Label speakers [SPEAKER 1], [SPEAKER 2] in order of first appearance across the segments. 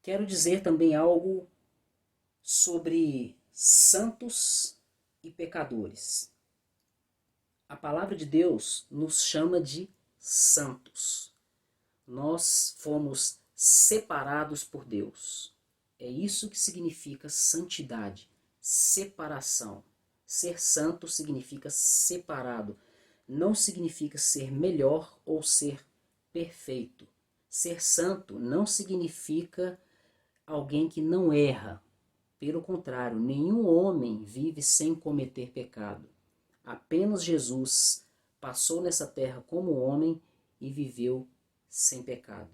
[SPEAKER 1] Quero dizer também algo sobre santos e pecadores. A palavra de Deus nos chama de santos. Nós fomos separados por Deus. É isso que significa santidade, separação. Ser santo significa separado. Não significa ser melhor ou ser perfeito. Ser santo não significa alguém que não erra. Pelo contrário, nenhum homem vive sem cometer pecado. Apenas Jesus passou nessa terra como homem e viveu sem pecado.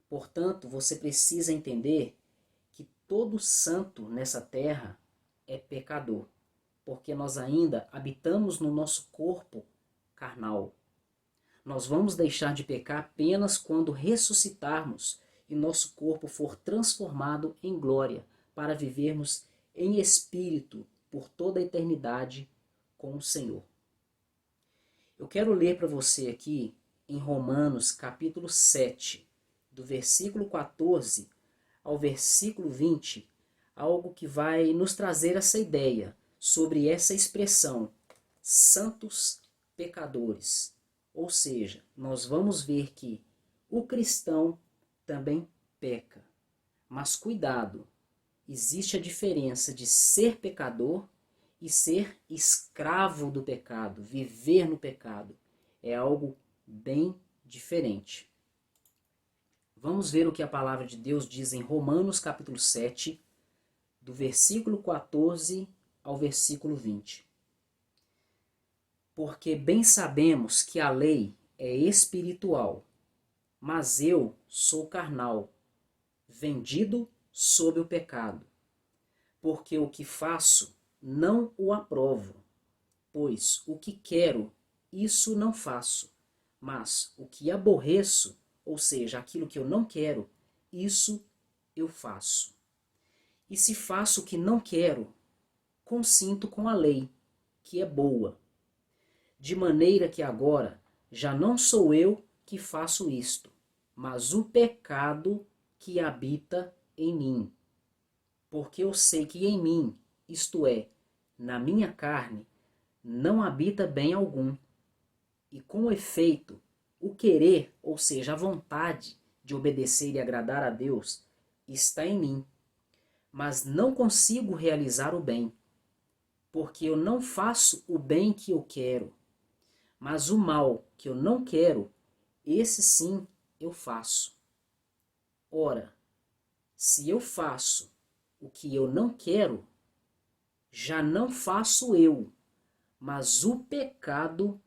[SPEAKER 1] Portanto, você precisa entender que todo santo nessa terra é pecador, porque nós ainda habitamos no nosso corpo carnal. Nós vamos deixar de pecar apenas quando ressuscitarmos e nosso corpo for transformado em glória, para vivermos em espírito por toda a eternidade com o Senhor. Eu quero ler para você aqui em Romanos capítulo 7, do versículo 14 ao versículo 20, algo que vai nos trazer essa ideia sobre essa expressão, santos pecadores. Ou seja, nós vamos ver que o cristão também peca. Mas cuidado, existe a diferença de ser pecador e ser escravo do pecado, viver no pecado. É algo bem diferente. Vamos ver o que a palavra de Deus diz em Romanos capítulo 7, do versículo 14 ao versículo 20. Porque bem sabemos que a lei é espiritual, mas eu sou carnal, vendido sob o pecado. Porque o que faço não o aprovo, pois o que quero, isso não faço, mas o que aborreço, ou seja, aquilo que eu não quero, isso eu faço. E se faço o que não quero, consinto com a lei, que é boa. De maneira que agora já não sou eu que faço isto, mas o pecado que habita em mim. Porque eu sei que em mim, isto é, na minha carne, não habita bem algum. E com efeito, o querer, ou seja, a vontade de obedecer e agradar a Deus, está em mim. Mas não consigo realizar o bem, porque eu não faço o bem que eu quero, mas o mal que eu não quero, esse sim eu faço. Ora, se eu faço o que eu não quero, já não faço eu, mas o pecado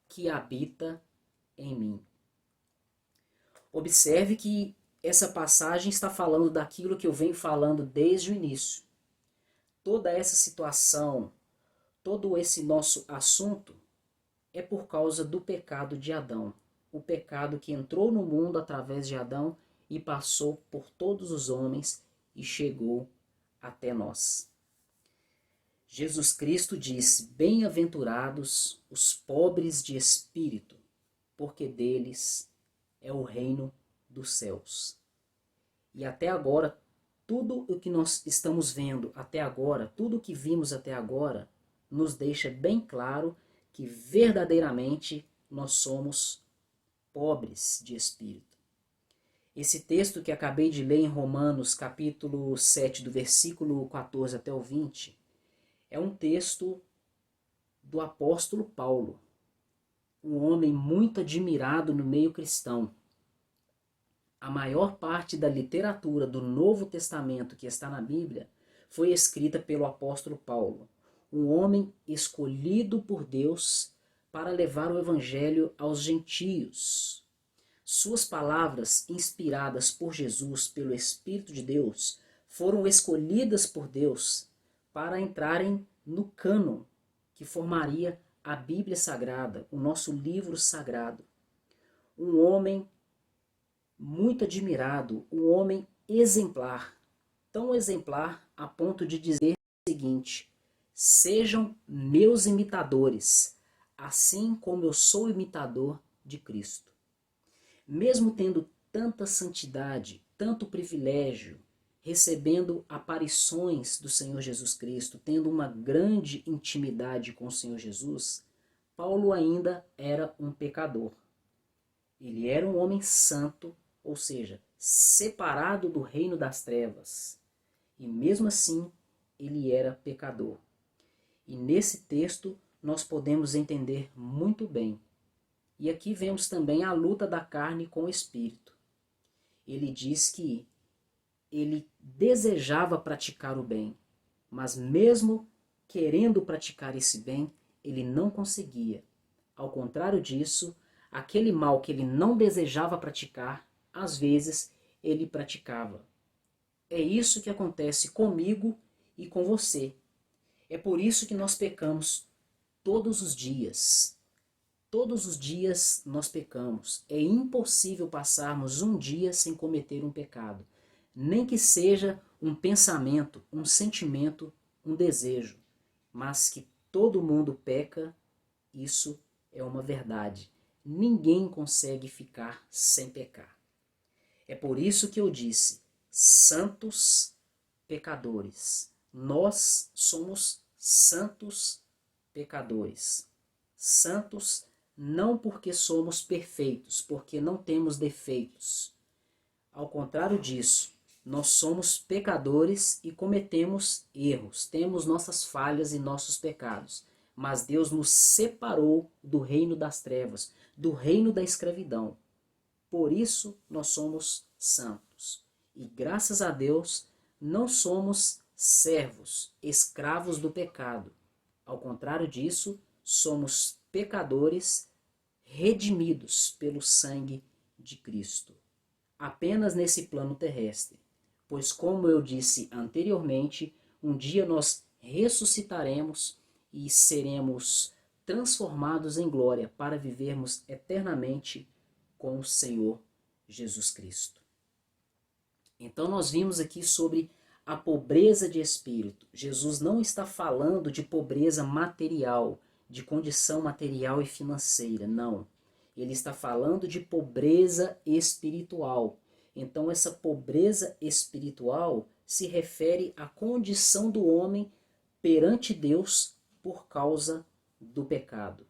[SPEAKER 1] que habita em mim. Observe que essa passagem está falando daquilo que eu venho falando desde o início. Toda essa situação, todo esse nosso assunto é por causa do pecado de Adão. O pecado que entrou no mundo através de Adão e passou por todos os homens e chegou até nós. Jesus Cristo disse: bem-aventurados os pobres de espírito, porque deles é o reino dos céus. E até agora, tudo o que nós estamos vendo até agora, tudo o que vimos até agora, nos deixa bem claro que verdadeiramente nós somos pobres de espírito. Esse texto que acabei de ler em Romanos capítulo 7, do versículo 14 até o 20, é um texto do apóstolo Paulo, um homem muito admirado no meio cristão. A maior parte da literatura do Novo Testamento que está na Bíblia foi escrita pelo apóstolo Paulo, um homem escolhido por Deus para levar o evangelho aos gentios. Suas palavras, inspiradas por Jesus, pelo Espírito de Deus, foram escolhidas por Deus para entrarem no cânon que formaria a Bíblia Sagrada, o nosso livro sagrado. Um homem muito admirado, um homem exemplar, tão exemplar a ponto de dizer o seguinte: sejam meus imitadores, assim como eu sou imitador de Cristo. Mesmo tendo tanta santidade, tanto privilégio, recebendo aparições do Senhor Jesus Cristo, tendo uma grande intimidade com o Senhor Jesus, Paulo ainda era um pecador. Ele era um homem santo, ou seja, separado do reino das trevas. E mesmo assim, ele era pecador. E nesse texto nós podemos entender muito bem. E aqui vemos também a luta da carne com o espírito. Ele diz que ele desejava praticar o bem, mas mesmo querendo praticar esse bem, ele não conseguia. Ao contrário disso, aquele mal que ele não desejava praticar, às vezes ele praticava. É isso que acontece comigo e com você. É por isso que nós pecamos todos os dias. Todos os dias nós pecamos. É impossível passarmos um dia sem cometer um pecado. Nem que seja um pensamento, um sentimento, um desejo. Mas que todo mundo peca, isso é uma verdade. Ninguém consegue ficar sem pecar. É por isso que eu disse, santos pecadores. Nós somos santos pecadores. Santos não porque somos perfeitos, porque não temos defeitos. Ao contrário disso, nós somos pecadores e cometemos erros, temos nossas falhas e nossos pecados. Mas Deus nos separou do reino das trevas, do reino da escravidão. Por isso nós somos santos. E graças a Deus não somos servos, escravos do pecado. Ao contrário disso, somos pecadores redimidos pelo sangue de Cristo. Apenas nesse plano terrestre. Pois, como eu disse anteriormente, um dia nós ressuscitaremos e seremos transformados em glória para vivermos eternamente com o Senhor Jesus Cristo. Então nós vimos aqui sobre a pobreza de espírito. Jesus não está falando de pobreza material, de condição material e financeira, não. Ele está falando de pobreza espiritual. Então essa pobreza espiritual se refere à condição do homem perante Deus por causa do pecado.